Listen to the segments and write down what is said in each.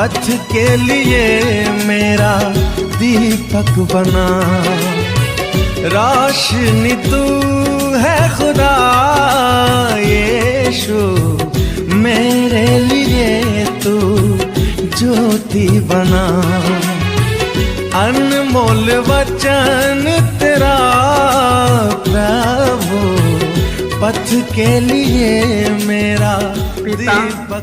पथ के लिए मेरा दीपक बना। रोशनी तू है खुदा यीशु, मेरे लिए तू ज्योति बना। अनमोल वचन तेरा प्रभु, पथ के लिए मेरा पिता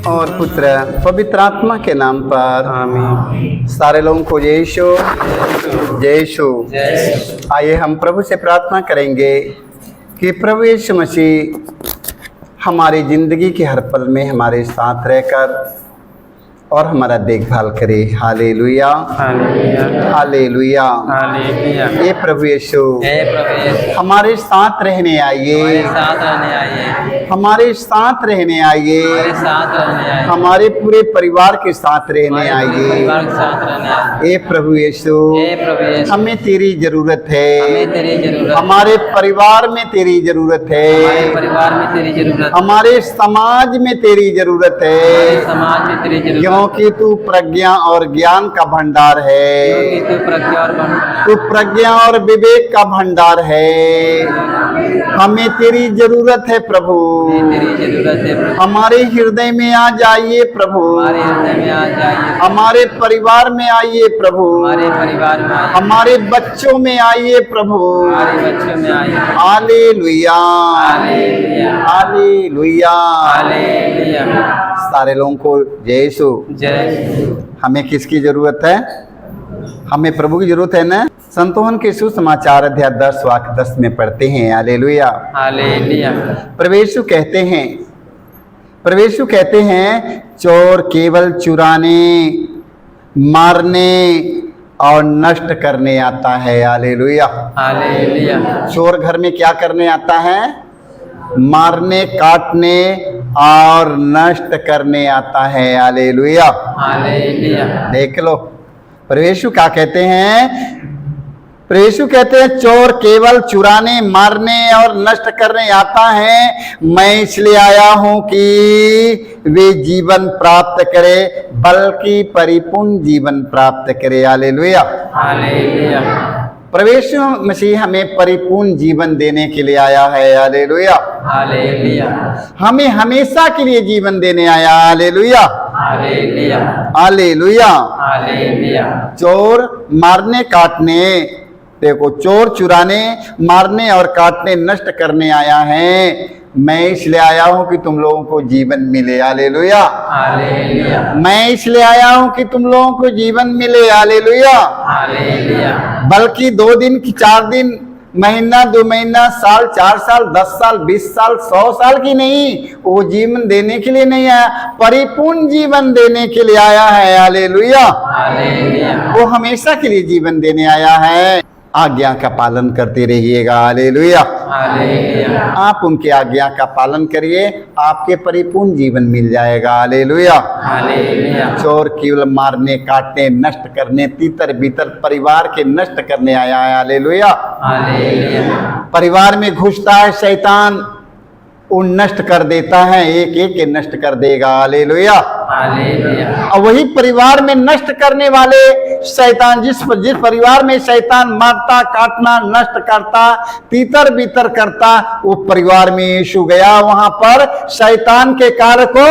और पुत्र पवित्र आत्मा के नाम पर आमीन। सारे लोगों को जय यीशु जय यीशु। आइए हम प्रभु से प्रार्थना करेंगे कि प्रभु यीशु मसीह हमारी ज़िंदगी के हर पल में हमारे साथ रहकर और हमारा देखभाल करे। Hallelujah hallelujah hallelujah. ये प्रभु यीशु हमारे साथ रहने आइए, हमारे साथ रहने आइए, हमारे पूरे परिवार के साथ रहने आइए। ये प्रभु यीशु हमें तेरी जरूरत है, हमारे परिवार में तेरी जरूरत है, हमारे समाज में तेरी जरूरत है, क्योंकि तू प्रज्ञा और ज्ञान का भंडार है, तू प्रज्ञा और विवेक का भंडार है। हमें तेरी जरूरत है प्रभु, हमारे हृदय में आ जाइए प्रभु, हमारे परिवार में आइए प्रभु, हमारे बच्चों में आइए प्रभु। Hallelujah hallelujah. सारे लोगों को जय यीशु। हमें किसकी जरूरत है? हमें प्रभु की जरूरत है ना। संतोहन के सुसमाचार अध्याय 10 वाक्य 10 में पढ़ते हैं। Hallelujah hallelujah. प्रभु यीशु कहते हैं चोर केवल चुराने, मारने और नष्ट करने आता है। Hallelujah hallelujah. चोर घर में क्या करने आता है? मारने, काटने और नष्ट करने आता है। Hallelujah hallelujah. देख लो प्रभु यीशु क्या कहते हैं। प्रभु यीशु कहते हैं चोर केवल चुराने, मारने और नष्ट करने आता है, मैं इसलिए आया हूं कि वे जीवन प्राप्त करे, बल्कि परिपूर्ण जीवन प्राप्त करे। Hallelujah hallelujah. प्रभु यीशु मसीह हमें परिपूर्ण जीवन देने के लिए आया है। Hallelujah hallelujah. हमें हमेशा के लिए जीवन देने आया। Hallelujah hallelujah hallelujah hallelujah. चोर मारने काटने, देखो चोर चुराने, मारने और काटने, नष्ट करने आया है, मैं इसलिए आया हूं कि तुम लोगों को जीवन मिले। Hallelujah hallelujah. मैं इसलिए आया हूं कि तुम लोगों को जीवन मिले। Hallelujah hallelujah. बल्कि 2 दिन की 4 दिन, महीना 2 महीना, साल 4 साल, 10 साल, 20 साल, 100 साल की नहीं, वो जीवन देने के लिए नहीं आया, परिपूर्ण जीवन देने के लिए आया है। Hallelujah hallelujah. वो हमेशा के लिए जीवन देने आया है। आज्ञा का पालन करते रहिएगा। Hallelujah hallelujah. आप उनके आज्ञा का पालन करिए, आपके परिपूर्ण जीवन मिल जाएगा। Hallelujah hallelujah. चोर केवल मारने, काटने, नष्ट करने, तीतर बीतर परिवार के नष्ट करने आया है। Hallelujah hallelujah. परिवार में घुसता है शैतान, वो नष्ट कर देता है, एक एक के नष्ट कर देगा। Hallelujah hallelujah. और वही परिवार में नष्ट करने वाले शैतान, जिस परिवार में शैतान मारता, काटना, नष्ट करता, तीतर बीतर करता, वो परिवार में यीशु गया, वहां पर शैतान के कार्य को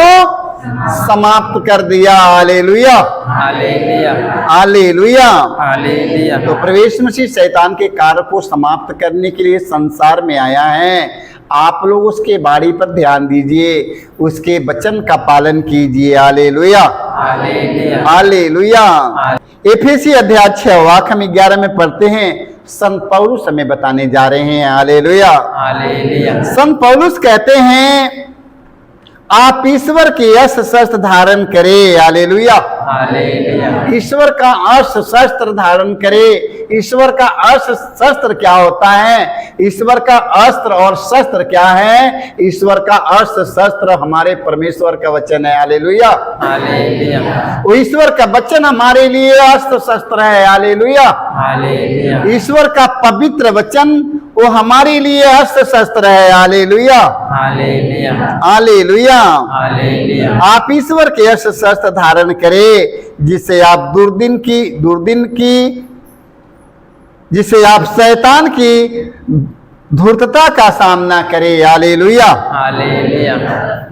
समाप्त कर दिया। Hallelujah hallelujah hallelujah hallelujah. तो प्रभु यीशु मसीह शैतान के कार्य को समाप्त करने के लिए संसार में आया है। आप लोग उसके बाणी पर ध्यान दीजिए, उसके वचन का पालन कीजिए। Hallelujah hallelujah hallelujah. एफेसी अध्याय 6 वाक्य हम 11 में पढ़ते हैं। संत पौलुस हमें बताने जा रहे हैं। Hallelujah hallelujah. संत पौलुस कहते हैं आप ईश्वर के अस्त्र शस्त्र धारण करें। Hallelujah hallelujah. ईश्वर का अस्त्र शस्त्र धारण करे। ईश्वर का अस्त्र शस्त्र क्या होता है? ईश्वर का अस्त्र और शस्त्र क्या है? ईश्वर का अस्त्र शस्त्र हमारे परमेश्वर का वचन है। Hallelujah hallelujah. वो ईश्वर का वचन हमारे लिए अस्त्र शस्त्र है। Hallelujah hallelujah. ईश्वर का पवित्र वचन वो हमारे लिए अस्त्र शस्त्र है। Hallelujah, hallelujah, hallelujah. हालेलुया। आप ईश्वर के अस्त्र शस्त्र धारण करें, जिससे आप जिससे आप शैतान की धूर्तता का सामना करें। Hallelujah, hallelujah.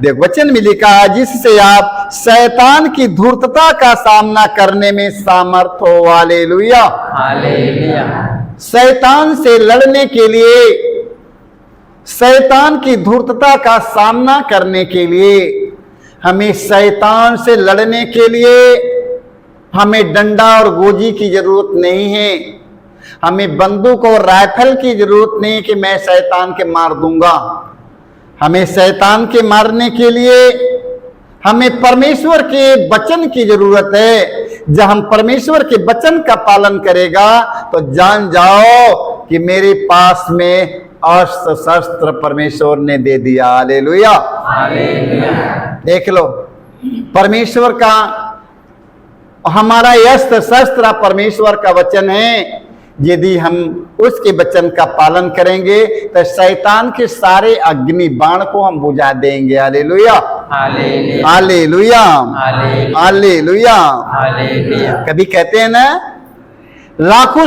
देखो वचन में लिखा है, जिससे आप शैतान की धूर्तता का सामना करने में सामर्थ हो। Hallelujah, hallelujah. शैतान से लड़ने के लिए, शैतान की धूर्तता का सामना करने के लिए, हमें शैतान से लड़ने के लिए हमें डंडा और गोजी की जरूरत नहीं है। हमें बंदूक और राइफल की जरूरत नहीं कि मैं शैतान के मार दूंगा। हमें शैतान के मारने के लिए हमें परमेश्वर के वचन की जरूरत है। जब हम परमेश्वर के वचन का पालन करेगा तो जान जाओ कि मेरे पास में अस्त्र शस्त्र परमेश्वर ने दे दिया। Hallelujah, hallelujah. देख लो, परमेश्वर का हमारा अस्त्र शस्त्र परमेश्वर का वचन है। यदि हम उसके वचन का पालन करेंगे तो शैतान के सारे अग्नि बाण को हम बुझा देंगे। Hallelujah, hallelujah, hallelujah, hallelujah, hallelujah. Hallelujah. कभी कहते हैं ना, लाखों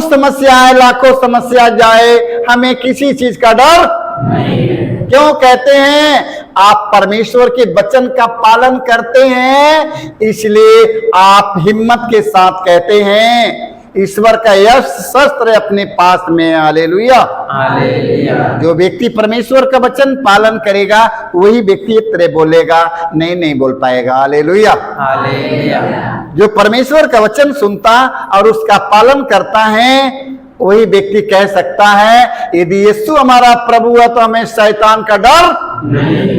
समस्या जाए, हमें किसी चीज का डर नहीं। क्यों कहते हैं? आप परमेश्वर के वचन का पालन करते हैं, इसलिए आप हिम्मत के साथ कहते हैं ईश्वर का यश शस्त्र अपने पास में है। Hallelujah, hallelujah. जो व्यक्ति परमेश्वर का वचन पालन करेगा वही व्यक्ति इस तरह बोलेगा, नहीं बोल पाएगा। Hallelujah, hallelujah. जो परमेश्वर का वचन सुनता और उसका पालन करता है वही व्यक्ति कह सकता है, यदि यीशु हमारा प्रभु है तो हमें शैतान का डर नहीं।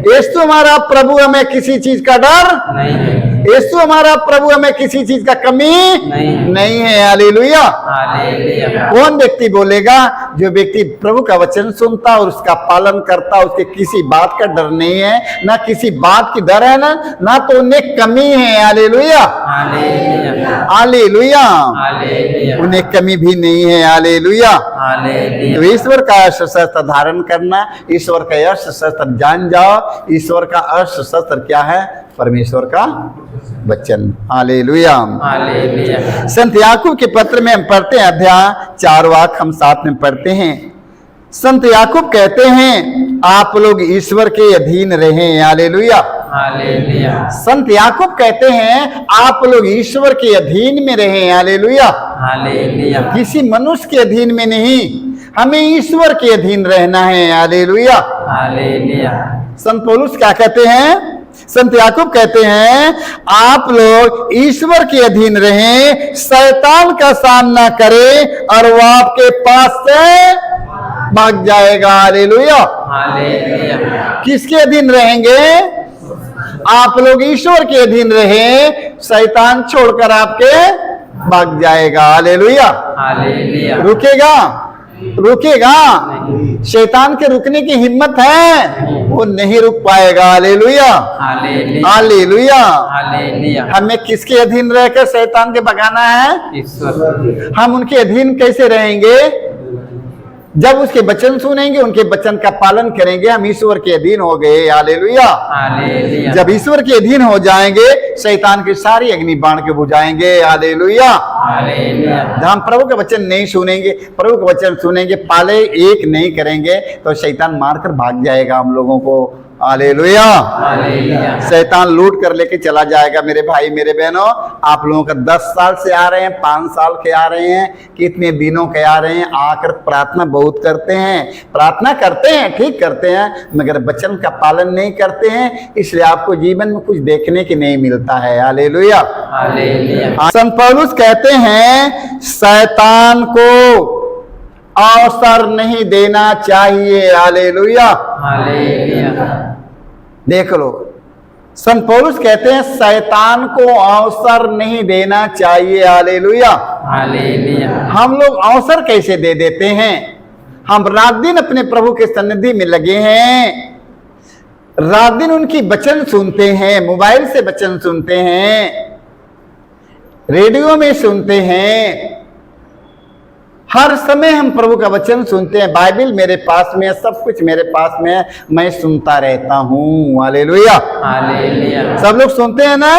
यीशु हमारा प्रभु, हमें किसी चीज का डर नहीं। यीशु हमारा प्रभु, हमें किसी चीज का कमी नहीं है। Hallelujah, hallelujah. कौन व्यक्ति बोलेगा? जो व्यक्ति प्रभु का वचन सुनता और उसका पालन करता, उसके किसी बात का डर नहीं है, ना किसी बात की डर है, ना तो उन्हें कमी है। Hallelujah, hallelujah, hallelujah, hallelujah. उन्हें कमी भी नहीं है। हालेलुया। हालेलुया। तो ईश्वर का अस्त्र शस्त्र धारण करना, ईश्वर का अस्त्र शस्त्र जान जाओ। ईश्वर का अस्त्र शस्त्र क्या है? परमेश्वर का वचन। Hallelujah, hallelujah. संत याकूब के पत्र में हम पढ़ते हैं, अध्याय 4 वाक्य हम साथ में पढ़ते हैं। संत याकूब कहते हैं आप लोग ईश्वर के अधीन रहें। Hallelujah, hallelujah. संत याकूब कहते हैं आप लोग ईश्वर के अधीन में रहें। Hallelujah, hallelujah. किसी मनुष्य के अधीन में नहीं, हमें ईश्वर के अधीन रहना है। Hallelujah, hallelujah. संत पौलुस क्या कहते हैं? संत याकूब कहते हैं आप लोग ईश्वर के अधीन रहें, शैतान का सामना करें और वो आपके पास से भाग जाएगा। Hallelujah, hallelujah. किसके अधीन रहेंगे? आप लोग ईश्वर के अधीन रहें, शैतान छोड़कर आपके भाग जाएगा। Hallelujah, hallelujah. रुकेगा? रुकेगा? शैतान के रुकने की हिम्मत है? वो नहीं रुक पाएगा। Hallelujah, hallelujah. हालेलुया। हालेलुया। हमें किसके अधीन रहकर शैतान के भगाना है? ईश्वर। हम उनके अधीन कैसे रहेंगे? जब उसके वचन सुनेंगे, उनके वचन का पालन करेंगे, हम ईश्वर के अधीन हो गए। Hallelujah, hallelujah. जब ईश्वर के अधीन हो जाएंगे, शैतान की सारी अग्नि बाण के बुझाएंगे। Hallelujah, hallelujah. जब हम प्रभु का वचन नहीं सुनेंगे, प्रभु का वचन सुनेंगे, पाले एक नहीं करेंगे तो शैतान मारकर भाग जाएगा हम लोगों को। Hallelujah, hallelujah. शैतान लूट कर लेके चला जाएगा। मेरे भाई मेरे बहनों, आप लोगों का 10 साल से आ रहे हैं, 5 साल के आ रहे हैं, कितने दिनों के आ रहे हैं, आकर प्रार्थना बहुत करते हैं, प्रार्थना करते हैं, ठीक करते हैं, मगर वचन का पालन नहीं करते हैं, इसलिए आपको जीवन में कुछ देखने की नहीं मिलता है। Hallelujah, hallelujah. संत पौलुस कहते हैं शैतान को अवसर नहीं देना चाहिए। Hallelujah, hallelujah. देख लो, संत पौलुस कहते हैं शैतान को अवसर नहीं देना चाहिए। Hallelujah, hallelujah. हम लोग अवसर कैसे दे देते हैं? हम रात दिन अपने प्रभु के सन्निधि में लगे हैं, रात दिन उनकी वचन सुनते हैं, मोबाइल से वचन सुनते हैं, रेडियो में सुनते हैं, हर समय हम प्रभु का वचन सुनते हैं, बाइबल मेरे पास में है, सब कुछ मेरे पास में है, मैं सुनता रहता हूँ। हालेलुया। हालेलुया। सब लोग सुनते हैं ना।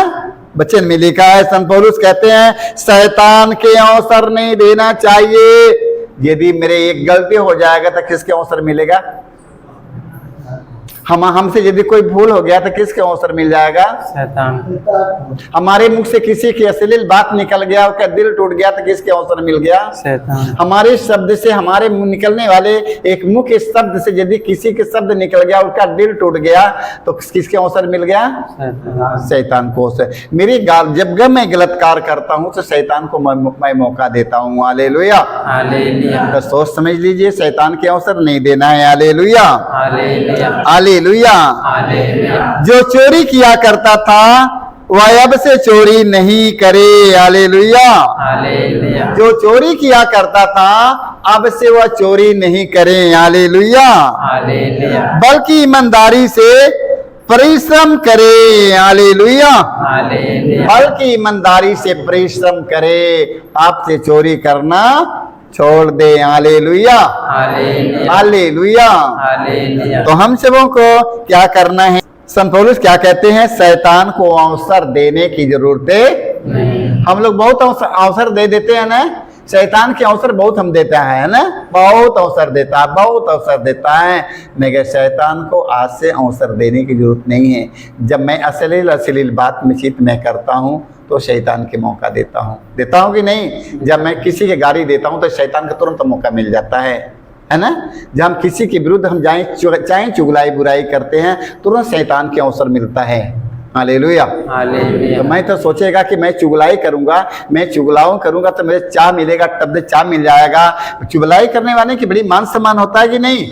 वचन में लिखा है, संत पौलुस कहते हैं शैतान के अवसर नहीं देना चाहिए। यदि मेरे एक गलती हो जाएगा तो किसके अवसर मिलेगा? हमसे यदि कोई भूल हो गया तो किसके अवसर मिल जाएगा? शैतान। हमारे मुख से किसी की अश्लील बात निकल गया, उसका दिल टूट गया तो किसके अवसर मिल गया? शैतान। हमारे शब्द से, हमारे मुंह निकलने वाले एक मुख के शब्द से यदि किसी के शब्द निकल गया, उसका दिल टूट गया तो किसके अवसर मिल गया? शैतान को अवसर। मेरी गाल जब मैं गलत कार्य करता हूँ तो शैतान को मैं मौका देता हूँ। हालेलुया। हालेलुया। तो सोच समझ लीजिए, शैतान के अवसर नहीं देना है। हालेलुया। हालेलुया। हालेलुया। हालेलुया। जो चोरी किया करता था वह अब से चोरी नहीं करे। हालेलुया। हालेलुया। जो चोरी किया करता था अब से वह चोरी नहीं करे। हालेलुया। हालेलुया। बल्कि ईमानदारी से परिश्रम करे। हालेलुया। हालेलुया। बल्कि ईमानदारी से परिश्रम करे, आपसे चोरी करना छोड़ दे। हालेलुया। हालेलुया। हालेलुया। हालेलुया। तो हम सबों को क्या करना है? संत पौलुस क्या कहते हैं? शैतान को अवसर देने की जरूरत है। हम लोग बहुत अवसर दे देते हैं ना। शैतान के अवसर बहुत हम देते हैं, है ना। बहुत अवसर देता है, बहुत अवसर देता है, मगर शैतान को आज से अवसर देने की जरूरत नहीं है। जब मैं अश्लील बात में चित में करता हूँ तो शैतान के मौका देता हूँ कि नहीं? जब मैं किसी के गाली देता हूँ तो शैतान का तुरंत मौका मिल जाता है ना। जब हम किसी के विरुद्ध हम चाहे चुगलाई बुराई करते हैं, तुरंत शैतान के अवसर मिलता है। हालेलुया। हालेलुया। तो मैं तो सोचेगा कि मैं चुगलाई करूंगा, मैं चुगलाओं करूंगा तो मुझे चाह मिलेगा, तब चाह मिल जाएगा। चुगलाई करने वाले की बड़ी मान सम्मान होता है कि नहीं?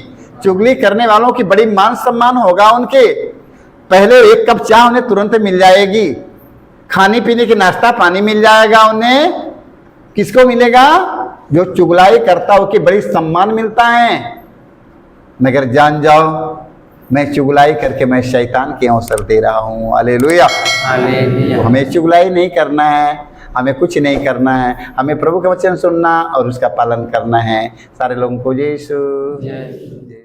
चुगली करने वालों की बड़ी मान सम्मान होगा। उनके पहले एक कप चाह उन्हें तुरंत मिल जाएगी, खाने पीने के नाश्ता पानी मिल जाएगा उन्हें। किसको मिलेगा? जो चुगलाई करता हो कि बड़ी सम्मान मिलता है। मगर जान जाओ, मैं चुगलाई करके मैं शैतान के अवसर दे रहा हूँ। हालेलुया। हालेलुया। हमें चुगलाई नहीं करना है, हमें कुछ नहीं करना है, हमें प्रभु का वचन सुनना और उसका पालन करना है। सारे लोगों को जय यीशु। जय